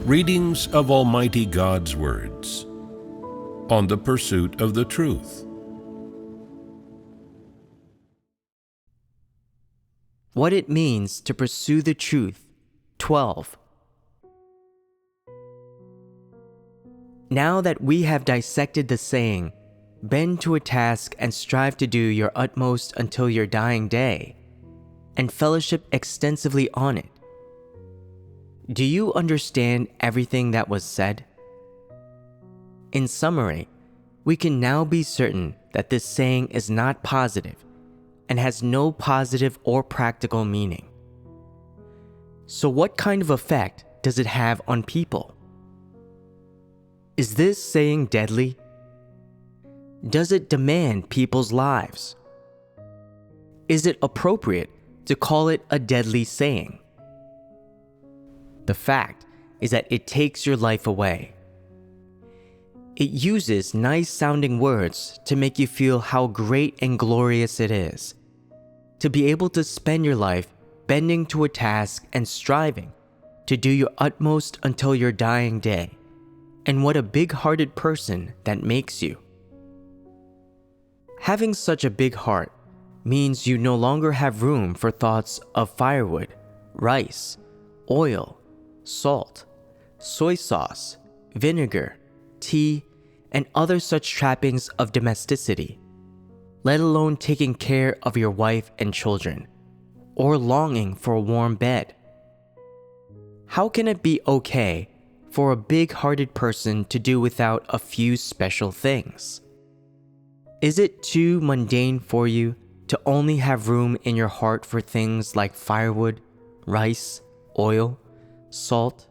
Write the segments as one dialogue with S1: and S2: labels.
S1: Readings of Almighty God's words on the pursuit of the truth.
S2: What it means to pursue the truth. 12. Now that we have dissected the saying, bend to a task and strive to do your utmost until your dying day, and fellowship extensively on it, do you understand everything that was said? In summary, we can now be certain that this saying is not positive and has no positive or practical meaning. So what kind of effect does it have on people? Is this saying deadly? Does it demand people's lives? Is it appropriate to call it a deadly saying? The fact is that it takes your life away. It uses nice-sounding words to make you feel how great and glorious it is to be able to spend your life bending to a task and striving to do your utmost until your dying day, and what a big-hearted person that makes you. Having such a big heart means you no longer have room for thoughts of firewood, rice, oil, salt, soy sauce, vinegar, tea, and other such trappings of domesticity, let alone taking care of your wife and children, or longing for a warm bed. How can it be okay for a big-hearted person to do without a few special things? Is it too mundane for you to only have room in your heart for things like firewood, rice, oil, salt,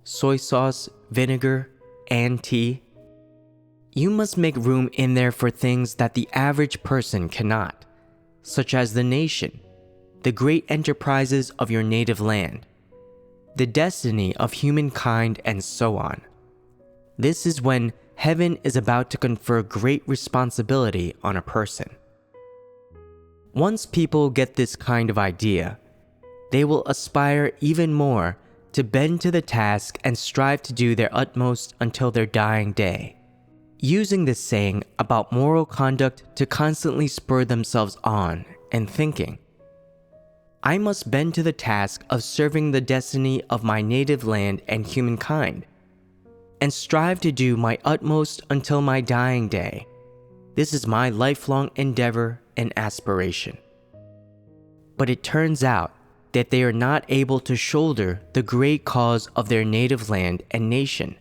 S2: soy sauce, vinegar, and tea? You must make room in there for things that the average person cannot, such as the nation, the great enterprises of your native land, the destiny of humankind, and so on. This is when heaven is about to confer great responsibility on a person. Once people get this kind of idea, they will aspire even more to bend to the task and strive to do their utmost until their dying day, using this saying about moral conduct to constantly spur themselves on and thinking, I must bend to the task of serving the destiny of my native land and humankind, and strive to do my utmost until my dying day. This is my lifelong endeavor and aspiration. But it turns out that they are not able to shoulder the great cause of their native land and nation,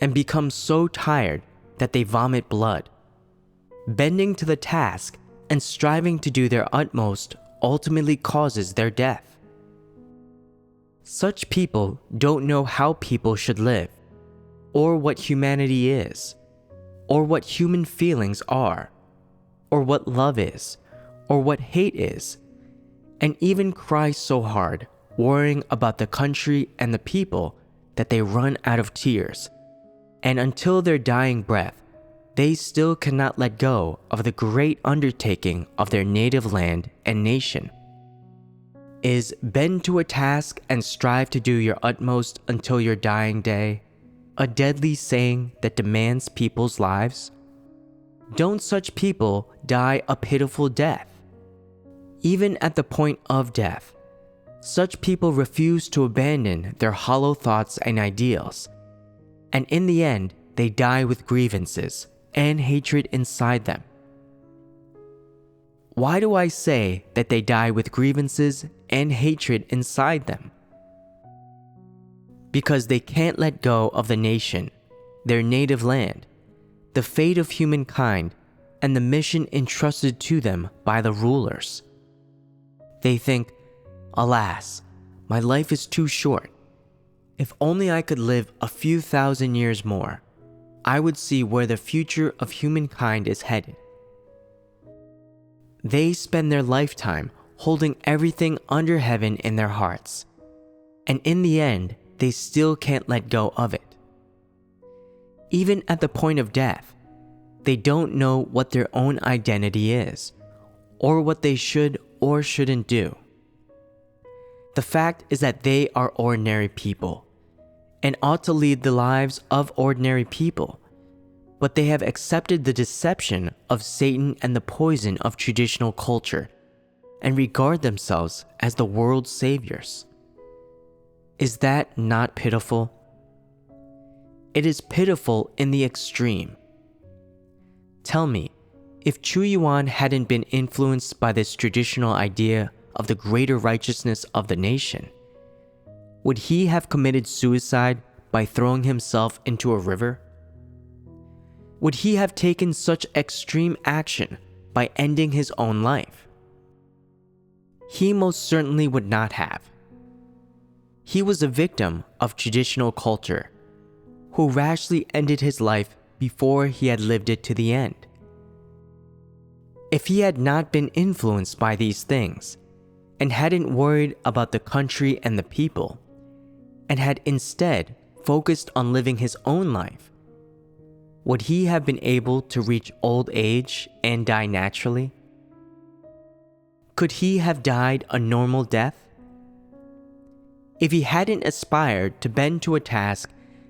S2: and become so tired that they vomit blood. Bending to the task and striving to do their utmost ultimately causes their death. Such people don't know how people should live, or what humanity is, or what human feelings are, or what love is, or what hate is, and even cry so hard, worrying about the country and the people, that they run out of tears, and until their dying breath, they still cannot let go of the great undertaking of their native land and nation. Is bend to a task and strive to do your utmost until your dying day a deadly saying that demands people's lives? Don't such people die a pitiful death? Even at the point of death, such people refuse to abandon their hollow thoughts and ideals, and in the end, they die with grievances and hatred inside them. Why do I say that they die with grievances and hatred inside them? Because they can't let go of the nation, their native land, the fate of humankind, and the mission entrusted to them by the rulers. They think, alas, my life is too short. If only I could live a few thousand years more, I would see where the future of humankind is headed. They spend their lifetime holding everything under heaven in their hearts, and in the end, they still can't let go of it. Even at the point of death, they don't know what their own identity is, or what they should or shouldn't do. The fact is that they are ordinary people, and ought to lead the lives of ordinary people, but they have accepted the deception of Satan and the poison of traditional culture and regard themselves as the world's saviors. Is that not pitiful? It is pitiful in the extreme. Tell me, if Chu Yuan hadn't been influenced by this traditional idea of the greater righteousness of the nation, would he have committed suicide by throwing himself into a river? Would he have taken such extreme action by ending his own life? He most certainly would not have. He was a victim of traditional culture, who rashly ended his life before he had lived it to the end. If he had not been influenced by these things, and hadn't worried about the country and the people, and had instead focused on living his own life, would he have been able to reach old age and die naturally? Could he have died a normal death? If he hadn't aspired to bend to a task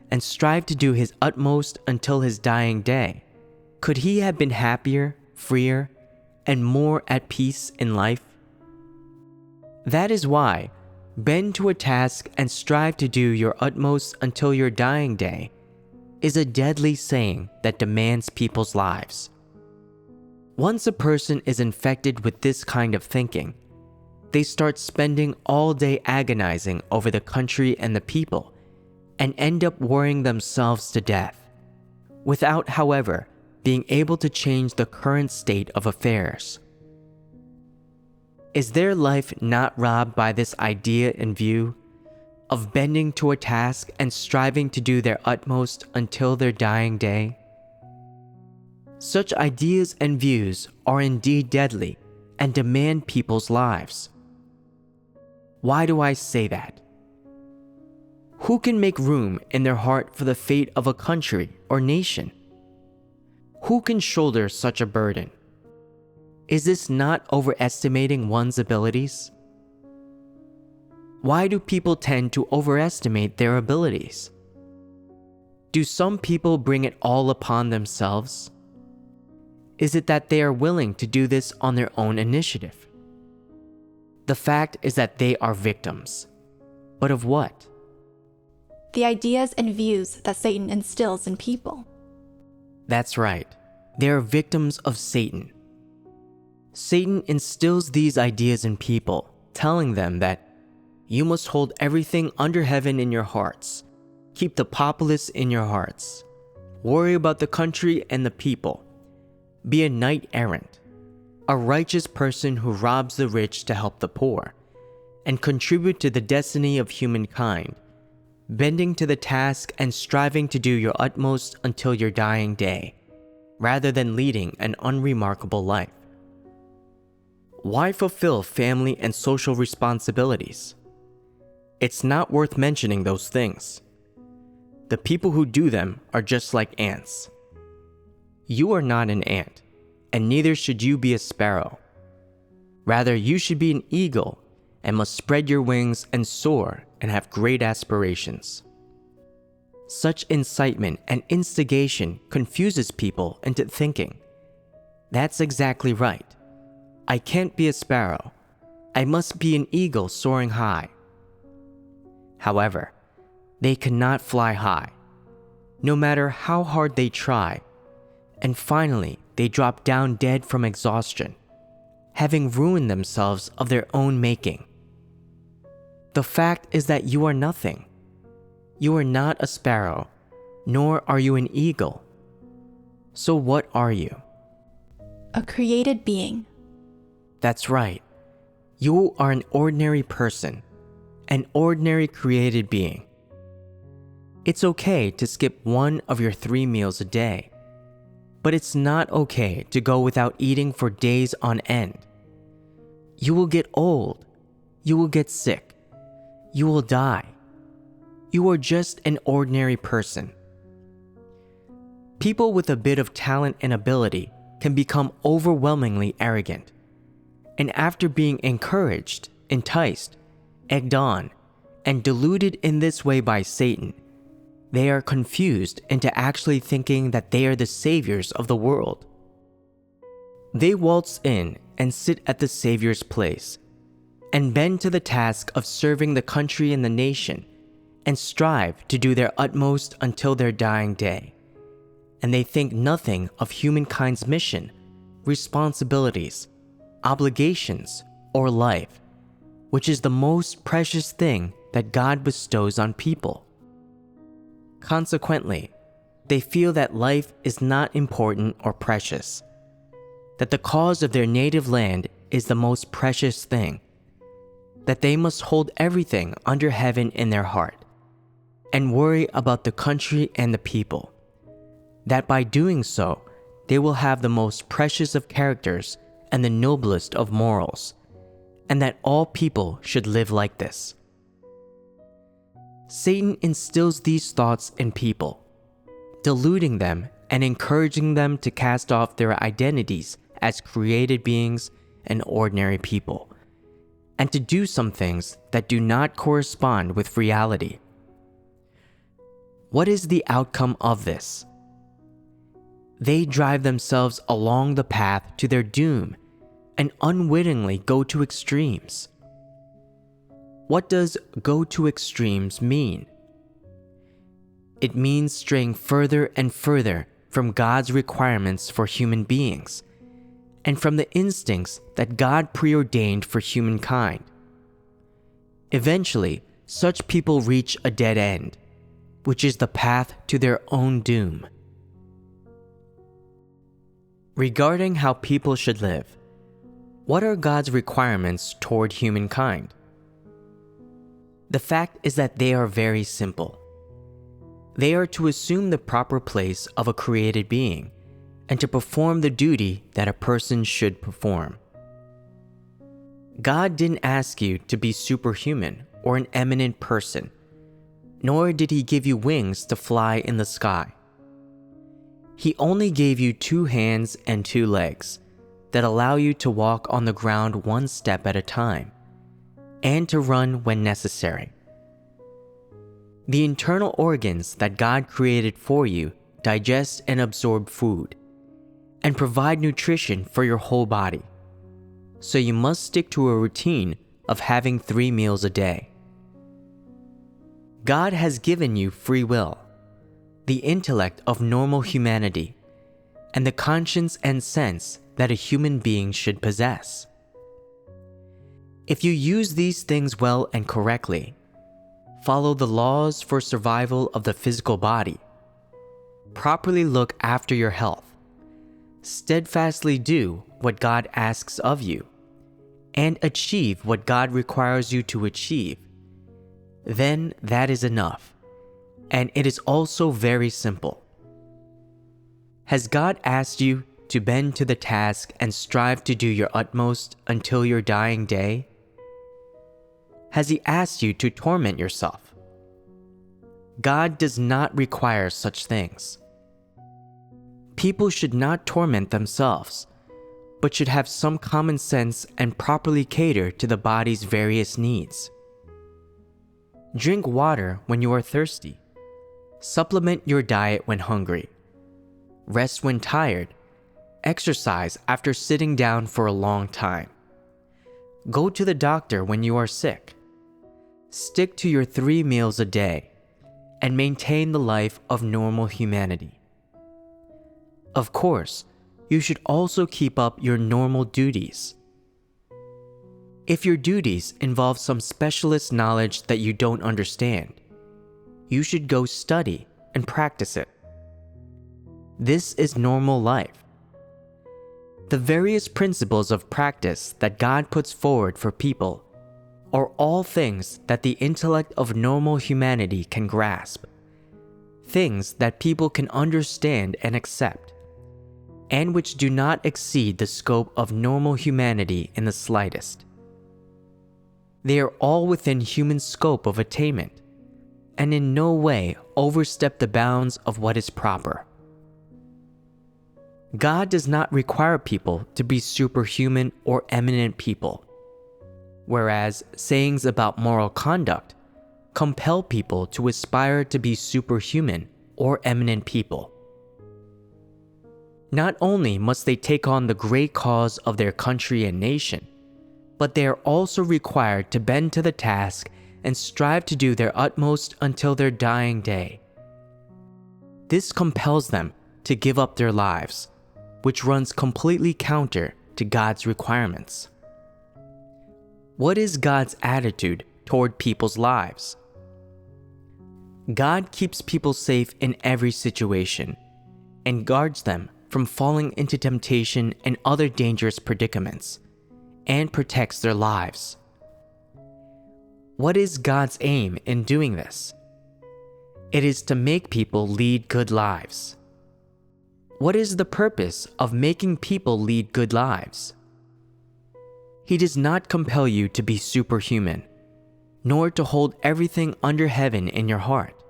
S2: and strive to do his utmost until his dying day, could he have been happier, freer, and more at peace in life? That is why bend to a task and strive to do your utmost until your dying day is a deadly saying that demands people's lives. Once a person is infected with this kind of thinking, they start spending all day agonizing over the country and the people and end up worrying themselves to death, without, however, being able to change the current state of affairs. Is their life not robbed by this idea and view of bending to a task and striving to do their utmost until their dying day? Such ideas and views are indeed deadly and demand people's lives. Why do I say that? Who can make room in their heart for the fate of a country or nation? Who can shoulder such a burden? Is this not overestimating one's abilities? Why do people tend to overestimate their abilities? Do some people bring it all upon themselves? Is it that they are willing to do this on their own initiative? The fact is that they are victims. But of what?
S3: The ideas and views that Satan instills in people.
S2: That's right. They are victims of Satan. Satan instills these ideas in people, telling them that you must hold everything under heaven in your hearts, keep the populace in your hearts, worry about the country and the people, be a knight errant, a righteous person who robs the rich to help the poor, and contribute to the destiny of humankind, bending to the task and striving to do your utmost until your dying day, rather than leading an unremarkable life. Why fulfill family and social responsibilities? It's not worth mentioning those things. The people who do them are just like ants. You are not an ant, and neither should you be a sparrow. Rather, you should be an eagle and must spread your wings and soar and have great aspirations. Such incitement and instigation confuses people into thinking, that's exactly right. I can't be a sparrow. I must be an eagle soaring high. However, they cannot fly high, no matter how hard they try, and finally they drop down dead from exhaustion, having ruined themselves of their own making. The fact is that you are nothing. You are not a sparrow, nor are you an eagle. So what are you?
S3: A created being.
S2: That's right. You are an ordinary person, an ordinary created being. It's okay to skip one of your 3 meals a day, but it's not okay to go without eating for days on end. You will get old. You will get sick. You will die. You are just an ordinary person. People with a bit of talent and ability can become overwhelmingly arrogant, and after being encouraged, enticed, egged on, and deluded in this way by Satan, they are confused into actually thinking that they are the saviors of the world. They waltz in and sit at the savior's place, and bend to the task of serving the country and the nation, and strive to do their utmost until their dying day. And they think nothing of humankind's mission, responsibilities, obligations, or life, which is the most precious thing that God bestows on people. Consequently, they feel that life is not important or precious, that the cause of their native land is the most precious thing, that they must hold everything under heaven in their heart, and worry about the country and the people, that by doing so, they will have the most precious of characters and the noblest of morals, and that all people should live like this. Satan instills these thoughts in people, deluding them and encouraging them to cast off their identities as created beings and ordinary people, and to do some things that do not correspond with reality. What is the outcome of this? They drive themselves along the path to their doom and unwittingly go to extremes. What does go to extremes mean? It means straying further and further from God's requirements for human beings and from the instincts that God preordained for humankind. Eventually, such people reach a dead end, which is the path to their own doom. Regarding how people should live, what are God's requirements toward humankind? The fact is that they are very simple. They are to assume the proper place of a created being and to perform the duty that a person should perform. God didn't ask you to be superhuman or an eminent person, nor did He give you wings to fly in the sky. He only gave you 2 hands and 2 legs that allow you to walk on the ground 1 step at a time, and to run when necessary. The internal organs that God created for you digest and absorb food, and provide nutrition for your whole body. So you must stick to a routine of having 3 meals a day. God has given you free will, the intellect of normal humanity, and the conscience and sense that a human being should possess. If you use these things well and correctly, follow the laws for survival of the physical body, properly look after your health, steadfastly do what God asks of you, and achieve what God requires you to achieve, then that is enough, and it is also very simple. Has God asked you to bend to the task and strive to do your utmost until your dying day? Has He asked you to torment yourself? God does not require such things. People should not torment themselves, but should have some common sense and properly cater to the body's various needs. Drink water when you are thirsty. Supplement your diet when hungry. Rest when tired. Exercise after sitting down for a long time. Go to the doctor when you are sick. Stick to your 3 meals a day and maintain the life of normal humanity. Of course, you should also keep up your normal duties. If your duties involve some specialist knowledge that you don't understand, you should go study and practice it. This is normal life. The various principles of practice that God puts forward for people are all things that the intellect of normal humanity can grasp, things that people can understand and accept, and which do not exceed the scope of normal humanity in the slightest. They are all within human scope of attainment, and in no way overstep the bounds of what is proper. God does not require people to be superhuman or eminent people, whereas sayings about moral conduct compel people to aspire to be superhuman or eminent people. Not only must they take on the great cause of their country and nation, but they are also required to bend to the task and strive to do their utmost until their dying day. This compels them to give up their lives, which runs completely counter to God's requirements. What is God's attitude toward people's lives? God keeps people safe in every situation and guards them from falling into temptation and other dangerous predicaments, and protects their lives. What is God's aim in doing this? It is to make people lead good lives. What is the purpose of making people lead good lives? He does not compel you to be superhuman, nor to hold everything under heaven in your heart,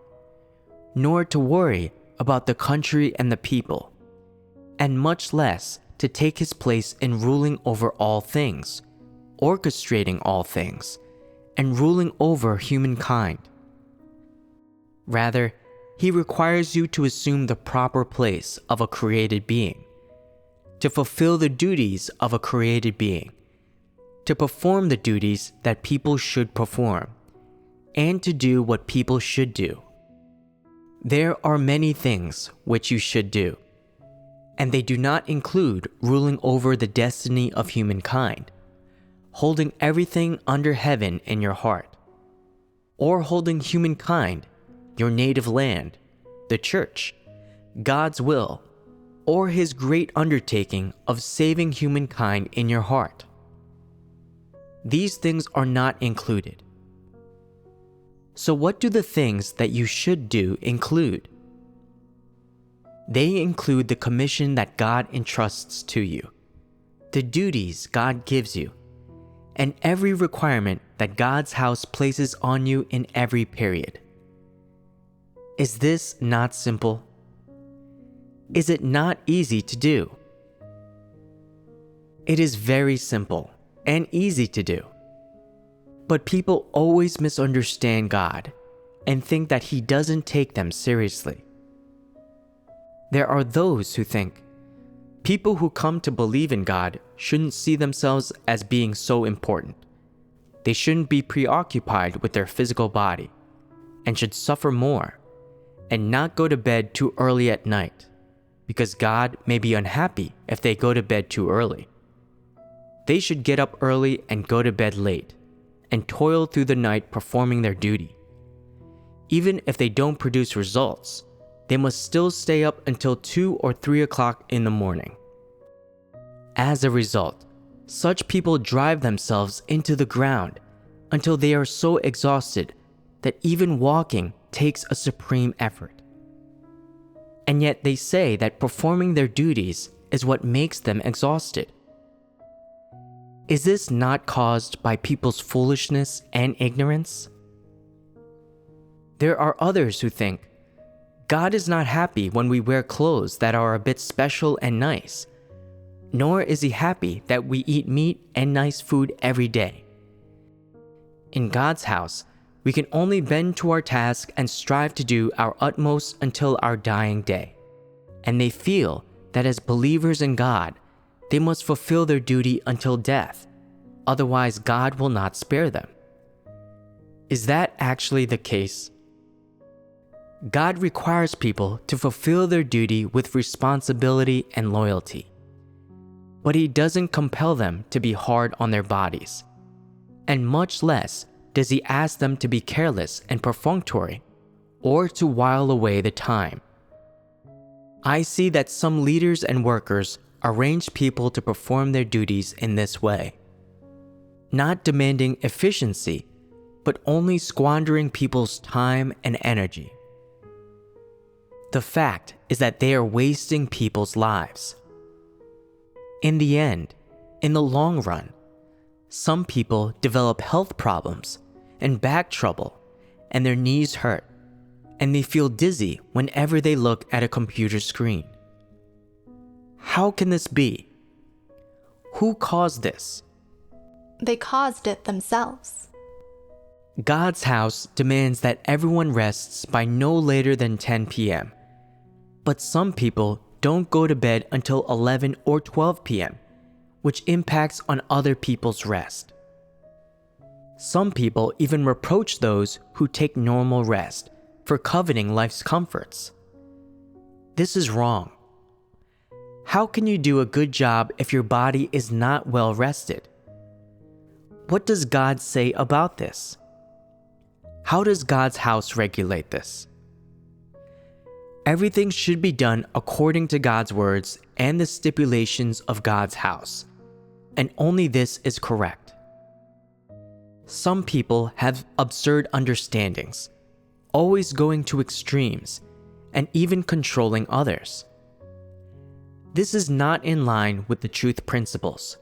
S2: nor to worry about the country and the people, and much less to take his place in ruling over all things, orchestrating all things, and ruling over humankind. Rather, he requires you to assume the proper place of a created being, to fulfill the duties of a created being, to perform the duties that people should perform, and to do what people should do. There are many things which you should do, and they do not include ruling over the destiny of humankind, holding everything under heaven in your heart, or holding humankind, your native land, the church, God's will, or his great undertaking of saving humankind in your heart. These things are not included. So what do the things that you should do include? They include the commission that God entrusts to you, the duties God gives you, and every requirement that God's house places on you in every period. Is this not simple? Is it not easy to do? It is very simple and easy to do. But people always misunderstand God and think that he doesn't take them seriously. There are those who think people who come to believe in God shouldn't see themselves as being so important. They shouldn't be preoccupied with their physical body and should suffer more and not go to bed too early at night because God may be unhappy if they go to bed too early. They should get up early and go to bed late and toil through the night performing their duty. Even if they don't produce results, they must still stay up until 2 or 3 o'clock in the morning. As a result, such people drive themselves into the ground until they are so exhausted that even walking takes a supreme effort. And yet they say that performing their duties is what makes them exhausted. Is this not caused by people's foolishness and ignorance? There are others who think, God is not happy when we wear clothes that are a bit special and nice, nor is he happy that we eat meat and nice food every day. In God's house, we can only bend to our task and strive to do our utmost until our dying day. And they feel that as believers in God, they must fulfill their duty until death, otherwise God will not spare them. Is that actually the case? God requires people to fulfill their duty with responsibility and loyalty, but he doesn't compel them to be hard on their bodies, and much less does he ask them to be careless and perfunctory, or to while away the time. I see that some leaders and workers arrange people to perform their duties in this way, not demanding efficiency, but only squandering people's time and energy. The fact is that they are wasting people's lives. In the end, in the long run, some people develop health problems and back trouble, and their knees hurt, and they feel dizzy whenever they look at a computer screen. How can this be? Who caused this?
S3: They caused it themselves.
S2: God's house demands that everyone rests by no later than 10 p.m. But some people don't go to bed until 11 or 12 p.m., which impacts on other people's rest. Some people even reproach those who take normal rest for coveting life's comforts. This is wrong. How can you do a good job if your body is not well rested? What does God say about this? How does God's house regulate this? Everything should be done according to God's words and the stipulations of God's house, and only this is correct. Some people have absurd understandings, always going to extremes, and even controlling others. This is not in line with the truth principles.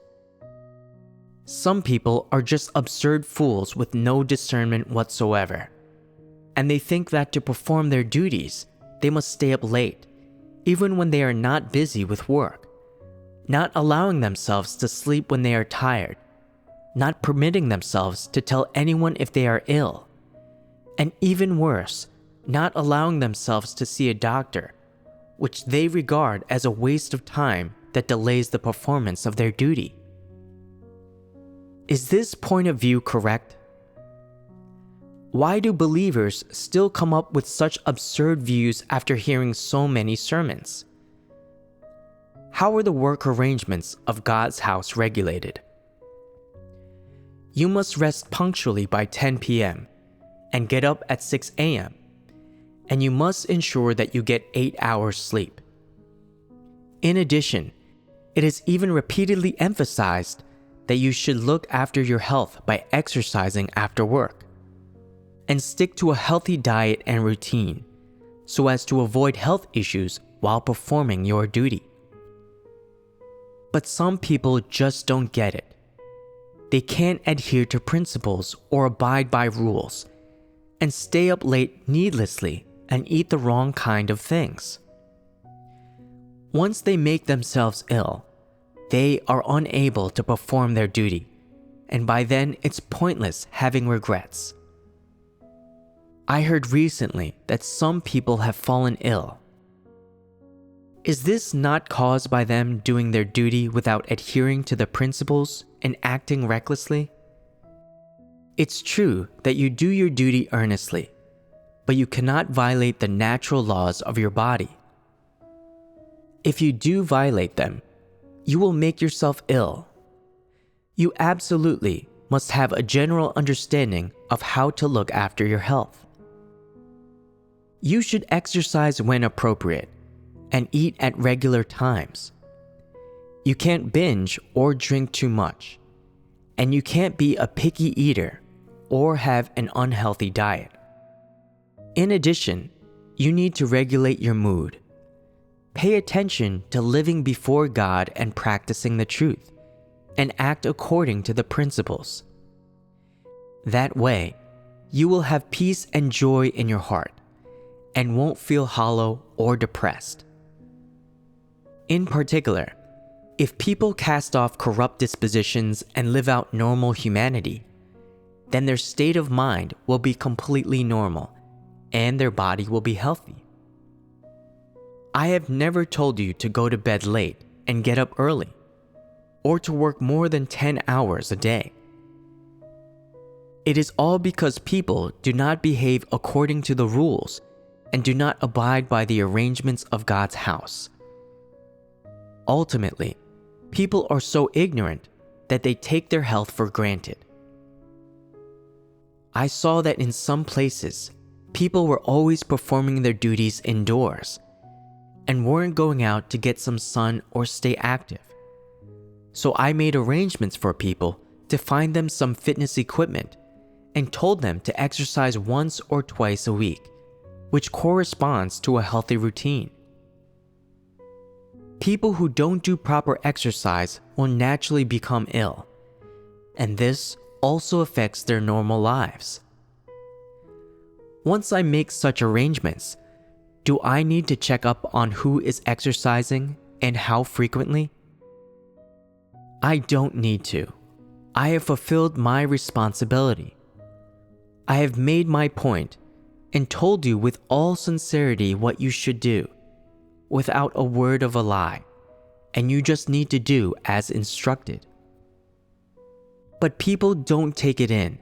S2: Some people are just absurd fools with no discernment whatsoever, and they think that to perform their duties, they must stay up late, even when they are not busy with work, not allowing themselves to sleep when they are tired, not permitting themselves to tell anyone if they are ill, and even worse, not allowing themselves to see a doctor, which they regard as a waste of time that delays the performance of their duty. Is this point of view correct? Why do believers still come up with such absurd views after hearing so many sermons? How are the work arrangements of God's house regulated? You must rest punctually by 10 p.m. and get up at 6 a.m., and you must ensure that you get 8 hours sleep. In addition, it is even repeatedly emphasized that you should look after your health by exercising after work, and stick to a healthy diet and routine so as to avoid health issues while performing your duty. But some people just don't get it. They can't adhere to principles or abide by rules, and stay up late needlessly and eat the wrong kind of things. Once they make themselves ill, they are unable to perform their duty, and by then it's pointless having regrets. I heard recently that some people have fallen ill. Is this not caused by them doing their duty without adhering to the principles and acting recklessly? It's true that you do your duty earnestly, but you cannot violate the natural laws of your body. If you do violate them, you will make yourself ill. You absolutely must have a general understanding of how to look after your health. You should exercise when appropriate and eat at regular times. You can't binge or drink too much, and you can't be a picky eater or have an unhealthy diet. In addition, you need to regulate your mood. Pay attention to living before God and practicing the truth, and act according to the principles. That way, you will have peace and joy in your heart, and won't feel hollow or depressed. In particular, if people cast off corrupt dispositions and live out normal humanity, then their state of mind will be completely normal, and their body will be healthy. I have never told you to go to bed late and get up early, or to work more than 10 hours a day. It is all because people do not behave according to the rules and do not abide by the arrangements of God's house. Ultimately, people are so ignorant that they take their health for granted. I saw that in some places, people were always performing their duties indoors and weren't going out to get some sun or stay active. So I made arrangements for people to find them some fitness equipment and told them to exercise once or twice a week, which corresponds to a healthy routine. People who don't do proper exercise will naturally become ill, and this also affects their normal lives. Once I make such arrangements, do I need to check up on who is exercising and how frequently? I don't need to. I have fulfilled my responsibility. I have made my point and told you with all sincerity what you should do, without a word of a lie, and you just need to do as instructed. But people don't take it in.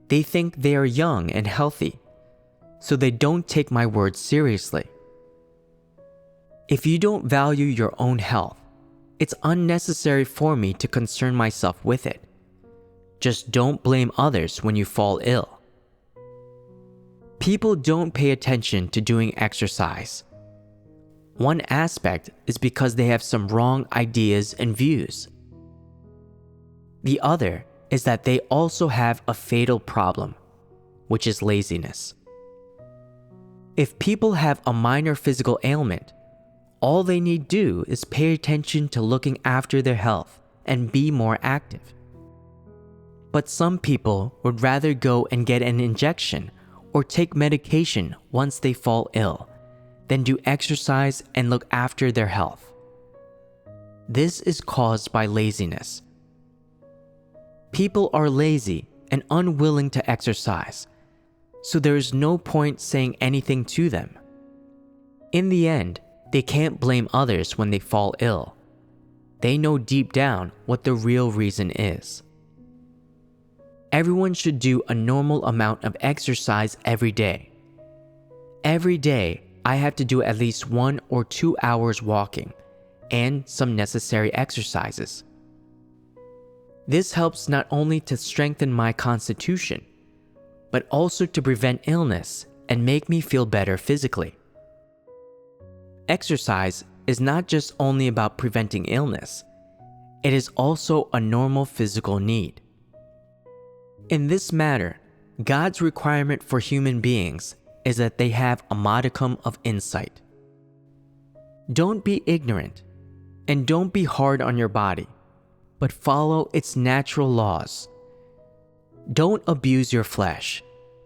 S2: They think they are young and healthy, so they don't take my words seriously. If you don't value your own health, it's unnecessary for me to concern myself with it. Just don't blame others when you fall ill. People don't pay attention to doing exercise. One aspect is because they have some wrong ideas and views. The other is that they also have a fatal problem, which is laziness. If people have a minor physical ailment, all they need do is pay attention to looking after their health and be more active. But some people would rather go and get an injection or take medication once they fall ill than do exercise and look after their health. This is caused by laziness. People are lazy and unwilling to exercise, so there is no point saying anything to them. In the end, they can't blame others when they fall ill. They know deep down what the real reason is. Everyone should do a normal amount of exercise every day. Every day, I have to do at least 1 or 2 hours walking and some necessary exercises. This helps not only to strengthen my constitution, but also to prevent illness and make me feel better physically. Exercise is not just only about preventing illness, it is also a normal physical need. In this matter, God's requirement for human beings is that they have a modicum of insight. Don't be ignorant, and don't be hard on your body, but follow its natural laws. Don't abuse your flesh,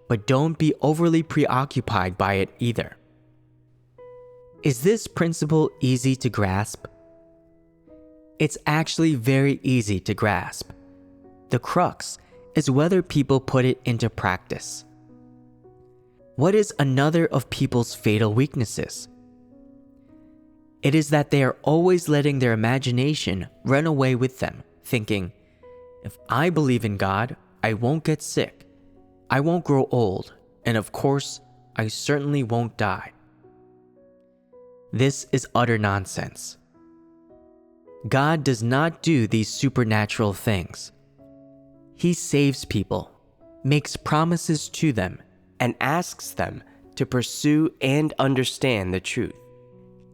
S2: but don't be overly preoccupied by it either. Is this principle easy to grasp? It's actually very easy to grasp. The crux is whether people put it into practice. What is another of people's fatal weaknesses? It is that they are always letting their imagination run away with them, thinking, if I believe in God, I won't get sick, I won't grow old, and of course, I certainly won't die. This is utter nonsense. God does not do these supernatural things. He saves people, makes promises to them, and asks them to pursue and understand the truth,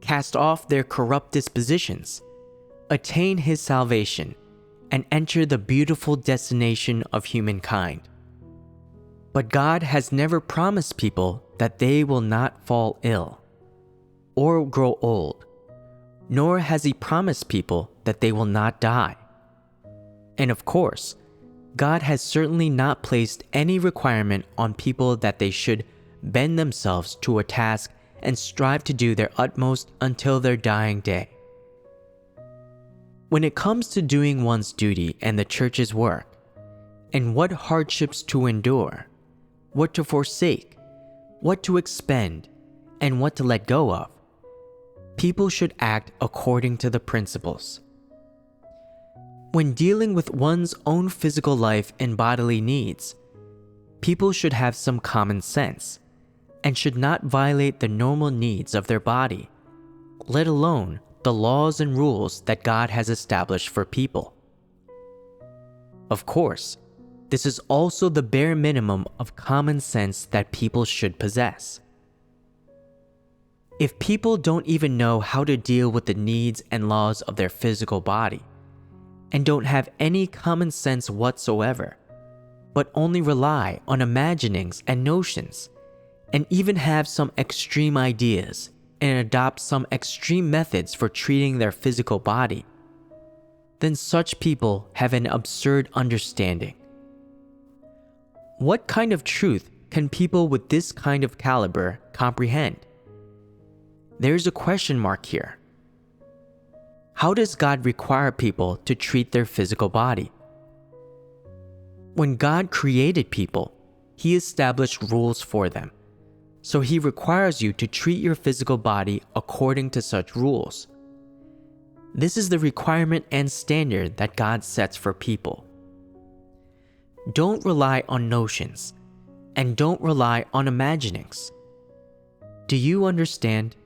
S2: cast off their corrupt dispositions, attain His salvation, and enter the beautiful destination of humankind. But God has never promised people that they will not fall ill or grow old, nor has He promised people that they will not die. And of course, God has certainly not placed any requirement on people that they should bend themselves to a task and strive to do their utmost until their dying day. When it comes to doing one's duty and the church's work, and what hardships to endure, what to forsake, what to expend, and what to let go of, people should act according to the principles. When dealing with one's own physical life and bodily needs, people should have some common sense and should not violate the normal needs of their body, let alone the laws and rules that God has established for people. Of course, this is also the bare minimum of common sense that people should possess. If people don't even know how to deal with the needs and laws of their physical body, and don't have any common sense whatsoever, but only rely on imaginings and notions, and even have some extreme ideas and adopt some extreme methods for treating their physical body, then such people have an absurd understanding. What kind of truth can people with this kind of caliber comprehend? There's a question mark here. How does God require people to treat their physical body? When God created people, He established rules for them. So He requires you to treat your physical body according to such rules. This is the requirement and standard that God sets for people. Don't rely on notions, and don't rely on imaginings. Do you understand?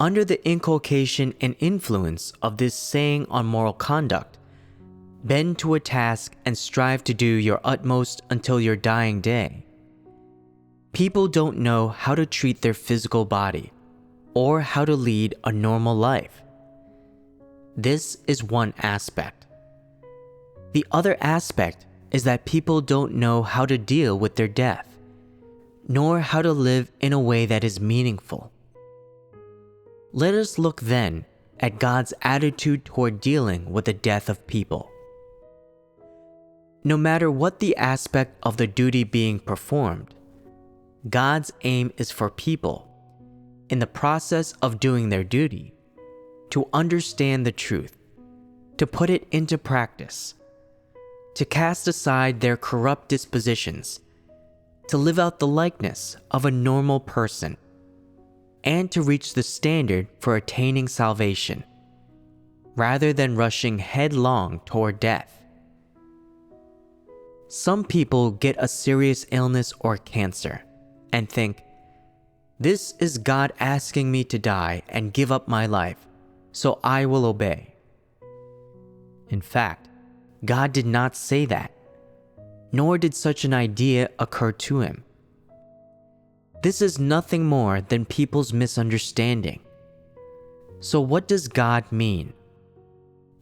S2: Under the inculcation and influence of this saying on moral conduct, bend to a task and strive to do your utmost until your dying day. People don't know how to treat their physical body or how to lead a normal life. This is one aspect. The other aspect is that people don't know how to deal with their death, nor how to live in a way that is meaningful. Let us look then at God's attitude toward dealing with the death of people. No matter what the aspect of the duty being performed, God's aim is for people, in the process of doing their duty, to understand the truth, to put it into practice, to cast aside their corrupt dispositions, to live out the likeness of a normal person, and to reach the standard for attaining salvation, rather than rushing headlong toward death. Some people get a serious illness or cancer and think, "This is God asking me to die and give up my life, so I will obey." In fact, God did not say that, nor did such an idea occur to Him. This is nothing more than people's misunderstanding. So what does God mean?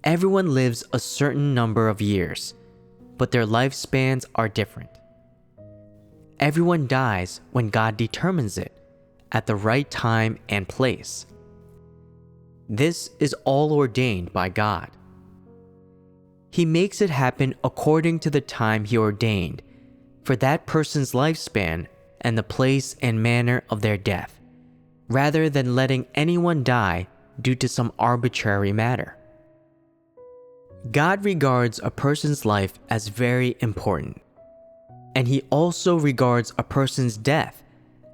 S2: Everyone lives a certain number of years, but their lifespans are different. Everyone dies when God determines it, at the right time and place. This is all ordained by God. He makes it happen according to the time He ordained for that person's lifespan and the place and manner of their death, rather than letting anyone die due to some arbitrary matter. God regards a person's life as very important, and He also regards a person's death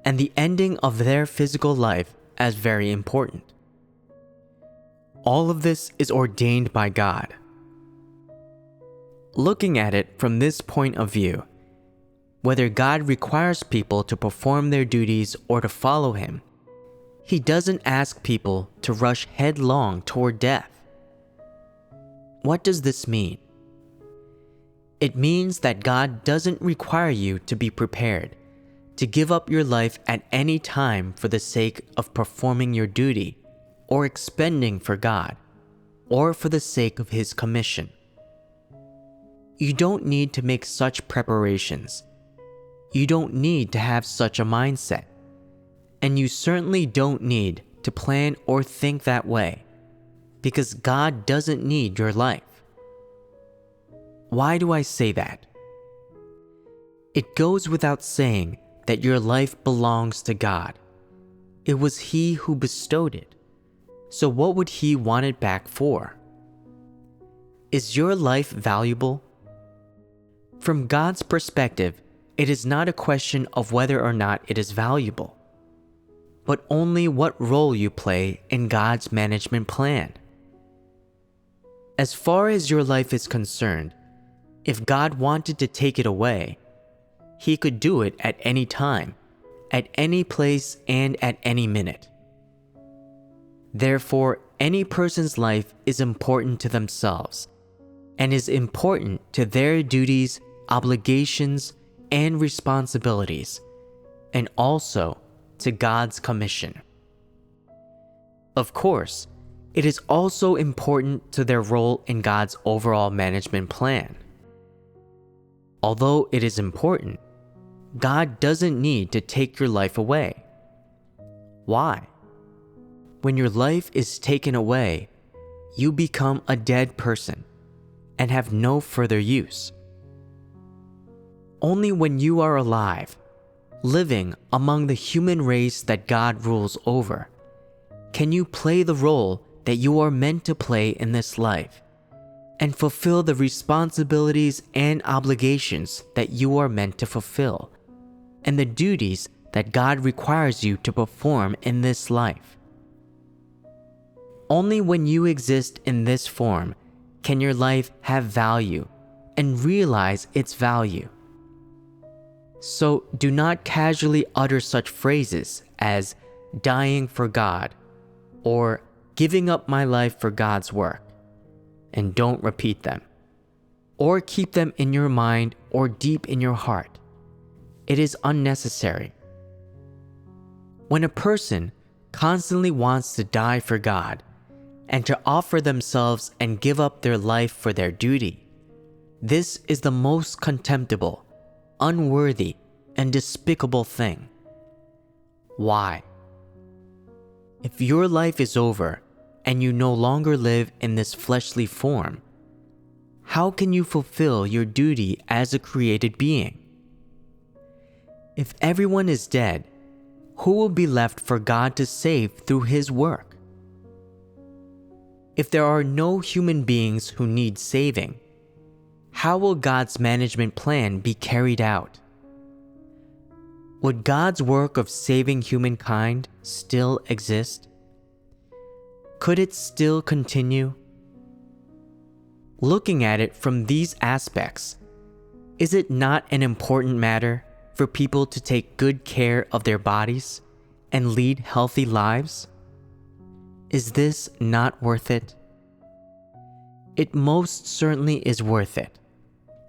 S2: and the ending of their physical life as very important. All of this is ordained by God. Looking at it from this point of view, whether God requires people to perform their duties or to follow Him, He doesn't ask people to rush headlong toward death. What does this mean? It means that God doesn't require you to be prepared, to give up your life at any time for the sake of performing your duty or expending for God, or for the sake of His commission. You don't need to make such preparations. You don't need to have such a mindset. And you certainly don't need to plan or think that way, because God doesn't need your life. Why do I say that? It goes without saying that your life belongs to God. It was He who bestowed it. So what would He want it back for? Is your life valuable? From God's perspective, it is not a question of whether or not it is valuable, but only what role you play in God's management plan. As far as your life is concerned, if God wanted to take it away, He could do it at any time, at any place, and at any minute. Therefore, any person's life is important to themselves, and is important to their duties, obligations, and responsibilities, and also to God's commission. Of course, it is also important to their role in God's overall management plan. Although it is important, God doesn't need to take your life away. Why? When your life is taken away, you become a dead person and have no further use. Only when you are alive, living among the human race that God rules over, can you play the role that you are meant to play in this life, and fulfill the responsibilities and obligations that you are meant to fulfill, and the duties that God requires you to perform in this life. Only when you exist in this form can your life have value and realize its value. So do not casually utter such phrases as dying for God or giving up my life for God's work, and don't repeat them, or keep them in your mind or deep in your heart. It is unnecessary. When a person constantly wants to die for God and to offer themselves and give up their life for their duty, this is the most contemptible, unworthy, and despicable thing. Why? If your life is over and you no longer live in this fleshly form, how can you fulfill your duty as a created being? If everyone is dead, who will be left for God to save through His work? If there are no human beings who need saving, how will God's management plan be carried out? Would God's work of saving humankind still exist? Could it still continue? Looking at it from these aspects, is it not an important matter for people to take good care of their bodies and lead healthy lives? Is this not worth it? It most certainly is worth it,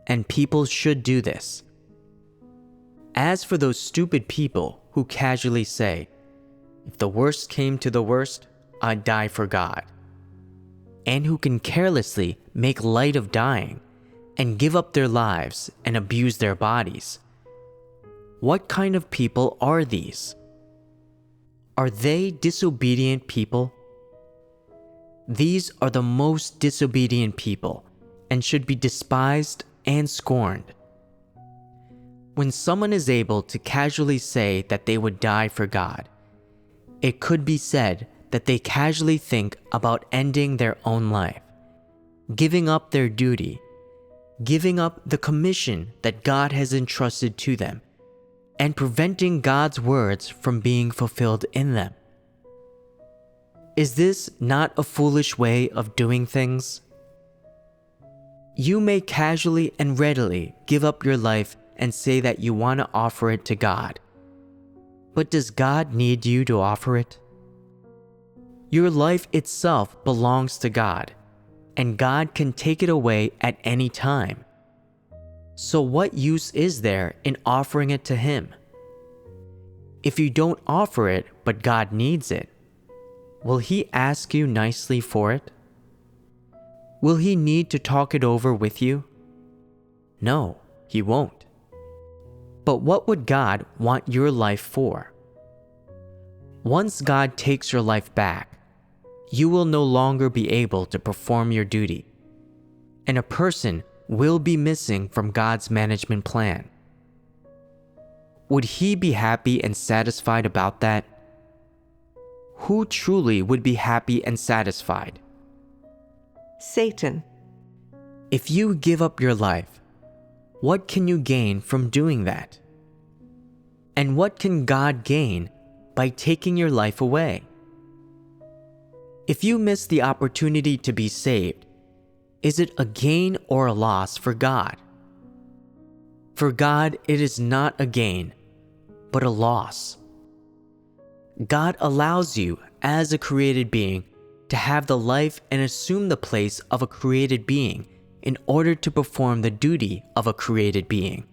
S2: and people should do this. As for those stupid people who casually say, if the worst came to the worst, I'd die for God, and who can carelessly make light of dying and give up their lives and abuse their bodies, what kind of people are these? Are they disobedient people? These are the most disobedient people and should be despised and scorned. When someone is able to casually say that they would die for God, it could be said that they casually think about ending their own life, giving up their duty, giving up the commission that God has entrusted to them, and preventing God's words from being fulfilled in them. Is this not a foolish way of doing things? You may casually and readily give up your life and say that you want to offer it to God. But does God need you to offer it? Your life itself belongs to God, and God can take it away at any time. So what use is there in offering it to Him? If you don't offer it, but God needs it, will He ask you nicely for it? Will He need to talk it over with you? No, He won't. But what would God want your life for? Once God takes your life back, you will no longer be able to perform your duty, and a person will be missing from God's management plan. Would He be happy and satisfied about that? Who truly would be happy and satisfied?
S4: Satan.
S2: If you give up your life, what can you gain from doing that? And what can God gain by taking your life away? If you miss the opportunity to be saved, is it a gain or a loss for God? For God, it is not a gain, but a loss. God allows you, as a created being, to have the life and assume the place of a created being in order to perform the duty of a created being.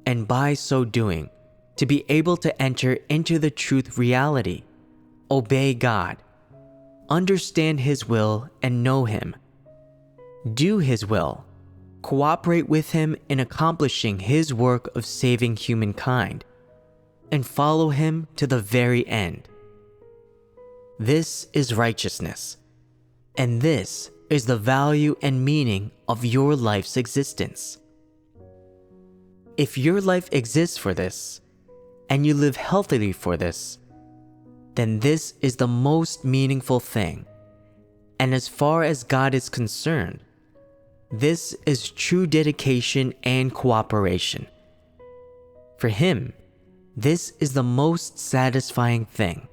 S2: And by so doing, to be able to enter into the truth reality, obey God, understand His will and know Him, do His will, cooperate with Him in accomplishing His work of saving humankind, and follow Him to the very end. This is righteousness, and this is the value and meaning of your life's existence. If your life exists for this, and you live healthily for this, then this is the most meaningful thing, and as far as God is concerned, This is true dedication and cooperation. For him, this is the most satisfying thing.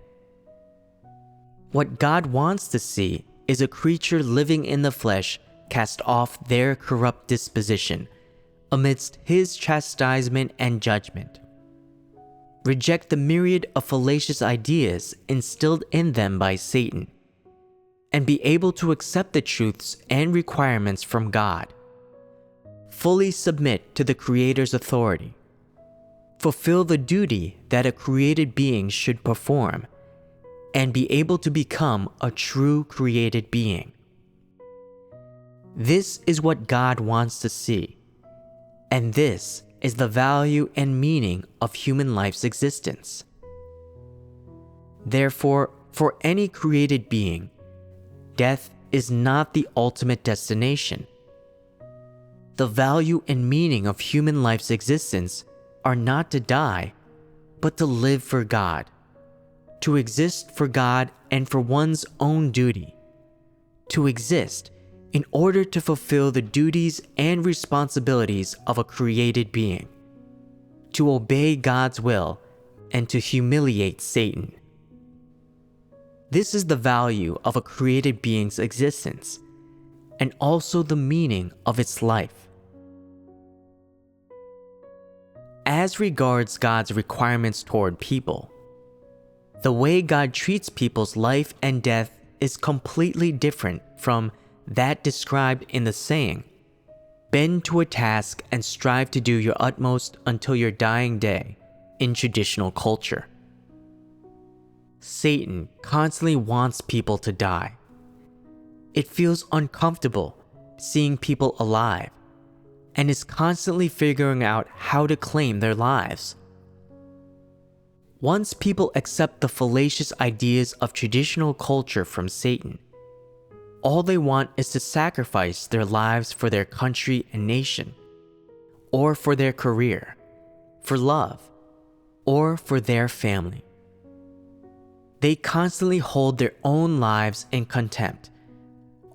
S2: What God wants to see is a creature living in the flesh cast off their corrupt disposition amidst his chastisement and judgment. Reject the myriad of fallacious ideas instilled in them by Satan, and be able to accept the truths and requirements from God. Fully submit to the Creator's authority. Fulfill the duty that a created being should perform, and be able to become a true created being. This is what God wants to see, and this is the value and meaning of human life's existence. Therefore, for any created being, death is not the ultimate destination. The value and meaning of human life's existence are not to die, but to live for God, to exist for God and for one's own duty, to exist in order to fulfill the duties and responsibilities of a created being, to obey God's will, and to humiliate Satan. This is the value of a created being's existence, and also the meaning of its life. As regards God's requirements toward people, the way God treats people's life and death is completely different from that described in the saying, "Bend to a task and strive to do your utmost until your dying day," in traditional culture. Satan constantly wants people to die. It feels uncomfortable seeing people alive, and is constantly figuring out how to claim their lives. Once people accept the fallacious ideas of traditional culture from Satan, all they want is to sacrifice their lives for their country and nation, or for their career, for love, or for their family. They constantly hold their own lives in contempt,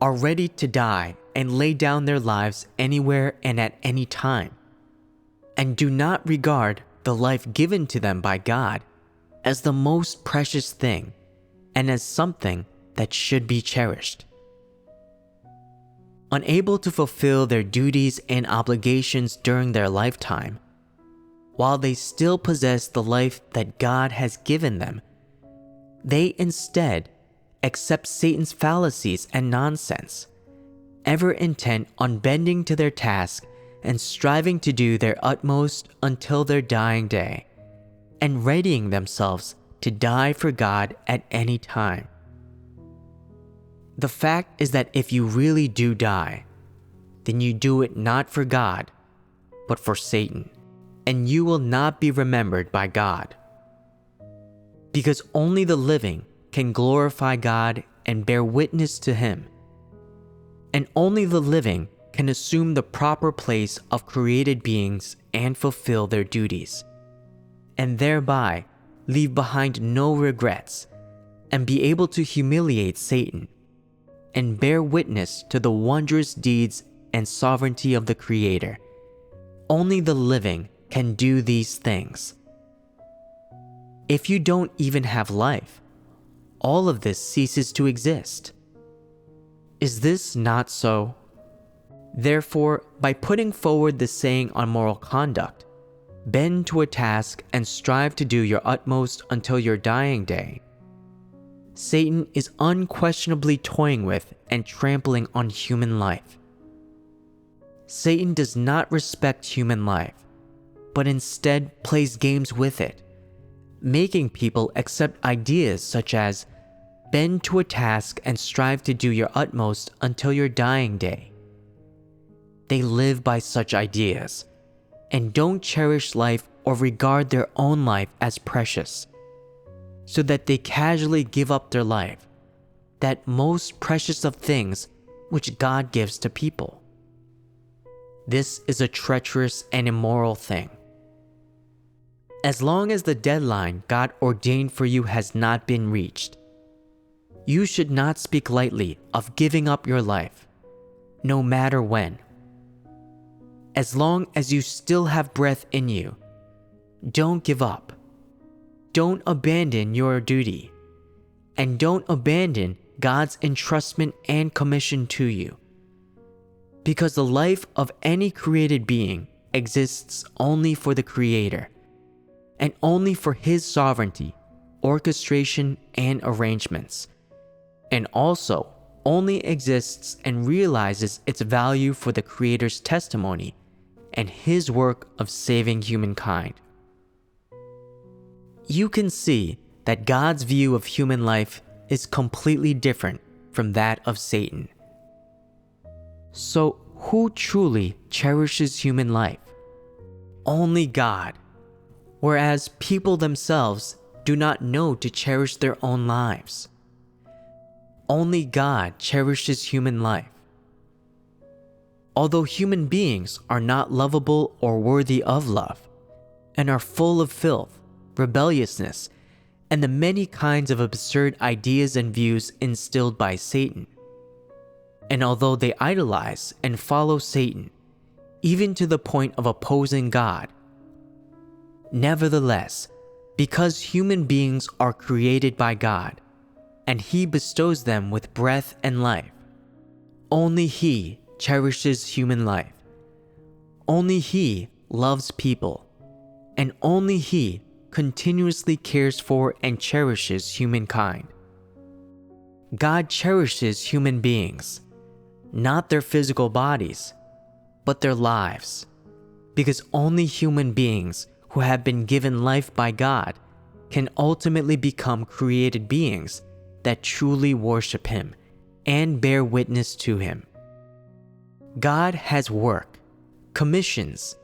S2: are ready to die and lay down their lives anywhere and at any time, and do not regard the life given to them by God as the most precious thing and as something that should be cherished. Unable to fulfill their duties and obligations during their lifetime, while they still possess the life that God has given them, they instead accept Satan's fallacies and nonsense, ever intent on bending to their task and striving to do their utmost until their dying day, and readying themselves to die for God at any time. The fact is that if you really do die, then you do it not for God, but for Satan, and you will not be remembered by God. Because only the living can glorify God and bear witness to Him, and only the living can assume the proper place of created beings and fulfill their duties, and thereby leave behind no regrets, and be able to humiliate Satan, and bear witness to the wondrous deeds and sovereignty of the Creator. Only the living can do these things. If you don't even have life, all of this ceases to exist. Is this not so? Therefore, by putting forward the saying on moral conduct, "Bend to a task and strive to do your utmost until your dying day," Satan is unquestionably toying with and trampling on human life. Satan does not respect human life, but instead plays games with it, making people accept ideas such as "Bend to a task and strive to do your utmost until your dying day." They live by such ideas, and don't cherish life or regard their own life as precious, so that they casually give up their life, that most precious of things which God gives to people. This is a treacherous and immoral thing. As long as the deadline God ordained for you has not been reached, you should not speak lightly of giving up your life, no matter when as long as you still have breath in you. Don't give up. Don't abandon your duty. And don't abandon God's entrustment and commission to you. Because the life of any created being exists only for the Creator, and only for His sovereignty, orchestration, and arrangements, and also only exists and realizes its value for the Creator's testimony and His work of saving humankind. You can see that God's view of human life is completely different from that of Satan. So, who truly cherishes human life? Only God, whereas people themselves do not know to cherish their own lives. Only God cherishes human life. Although human beings are not lovable or worthy of love, and are full of filth, rebelliousness, and the many kinds of absurd ideas and views instilled by Satan, and although they idolize and follow Satan, even to the point of opposing God, nevertheless, because human beings are created by God, and He bestows them with breath and life, only He cherishes human life. Only He loves people, and only He continuously cares for and cherishes humankind. God cherishes human beings, not their physical bodies, but their lives, because only human beings who have been given life by God can ultimately become created beings that truly worship Him and bear witness to Him. God has work, commissions,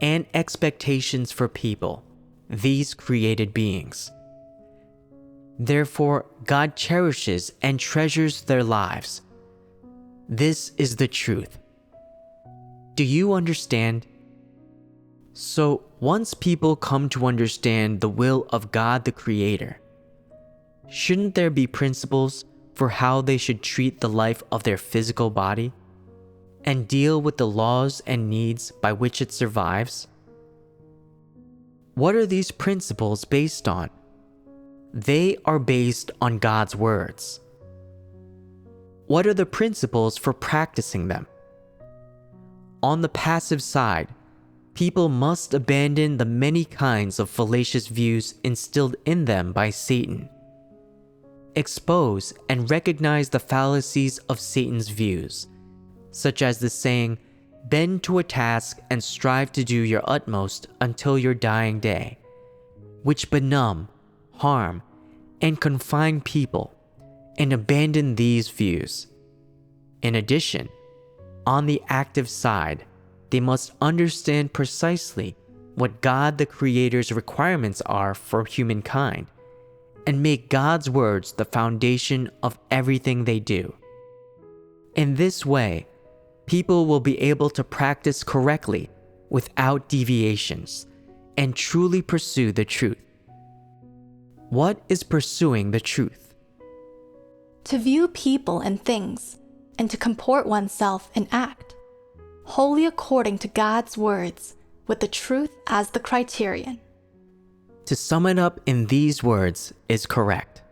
S2: and expectations for people, these created beings. Therefore, God cherishes and treasures their lives. This is the truth. Do you understand? So, once people come to understand the will of God the Creator, shouldn't there be principles for how they should treat the life of their physical body and deal with the laws and needs by which it survives? What are these principles based on? They are based on God's words. What are the principles for practicing them? On the passive side, people must abandon the many kinds of fallacious views instilled in them by Satan. Expose and recognize the fallacies of Satan's views, such as the saying, "Bend to a task and strive to do your utmost until your dying day," which benumb, harm, and confine people, and abandon these views. In addition, on the active side, they must understand precisely what God the Creator's requirements are for humankind, and make God's words the foundation of everything they do. In this way, people will be able to practice correctly without deviations and truly pursue the truth. What is pursuing the truth?
S3: To view people and things, and to comport oneself in act, wholly according to God's words, with the truth as the criterion.
S2: To sum it up in these words is correct.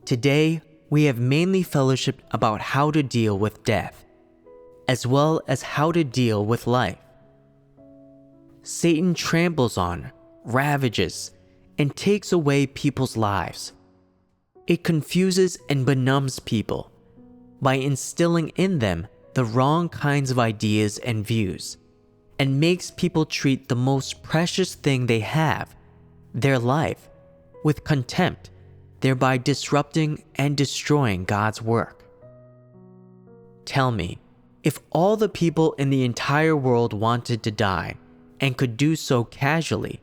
S2: Today, we have mainly fellowshipped about how to deal with death, as well as how to deal with life. Satan tramples on, ravages, and takes away people's lives. It confuses and benumbs people by instilling in them the wrong kinds of ideas and views, and makes people treat the most precious thing they have, their life, with contempt, thereby disrupting and destroying God's work. Tell me, if all the people in the entire world wanted to die and could do so casually,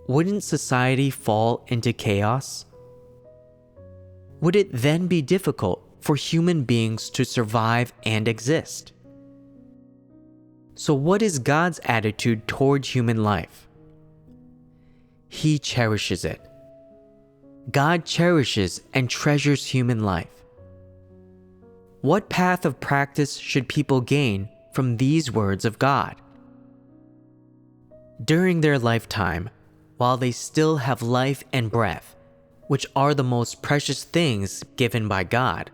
S2: wouldn't society fall into chaos? Would it then be difficult for human beings to survive and exist? So what is God's attitude toward human life? He cherishes it. God cherishes and treasures human life. What path of practice should people gain from these words of God. During their lifetime, while they still have life and breath, which are the most precious things given by God,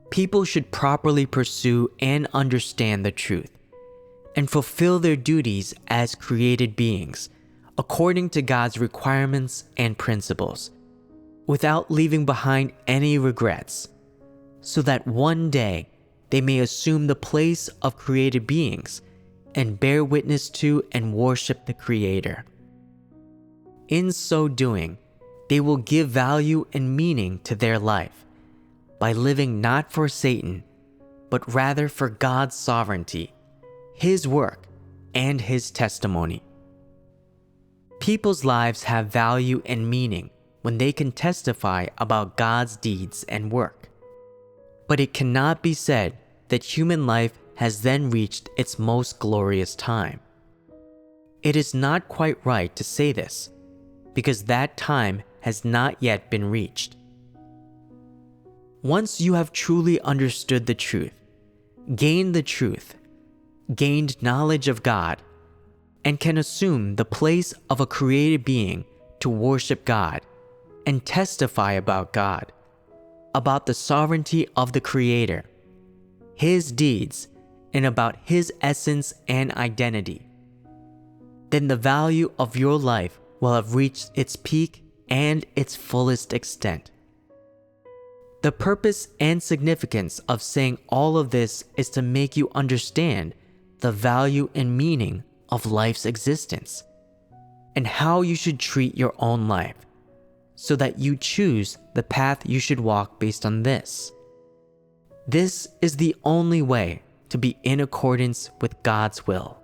S2: people should properly pursue and understand the truth and fulfill their duties as created beings according to God's requirements and principles, without leaving behind any regrets, so that one day they may assume the place of created beings and bear witness to and worship the Creator. In so doing, they will give value and meaning to their life by living not for Satan, but rather for God's sovereignty, His work, and His testimony. People's lives have value and meaning when they can testify about God's deeds and work. But it cannot be said that human life has then reached its most glorious time. It is not quite right to say this, because that time has not yet been reached. Once you have truly understood the truth, gained knowledge of God, and can assume the place of a created being to worship God and testify about God, about the sovereignty of the Creator, His deeds, and about His essence and identity, then the value of your life will have reached its peak and its fullest extent. The purpose and significance of saying all of this is to make you understand the value and meaning of life's existence and how you should treat your own life, so that you choose the path you should walk based on this. This is the only way to be in accordance with God's will.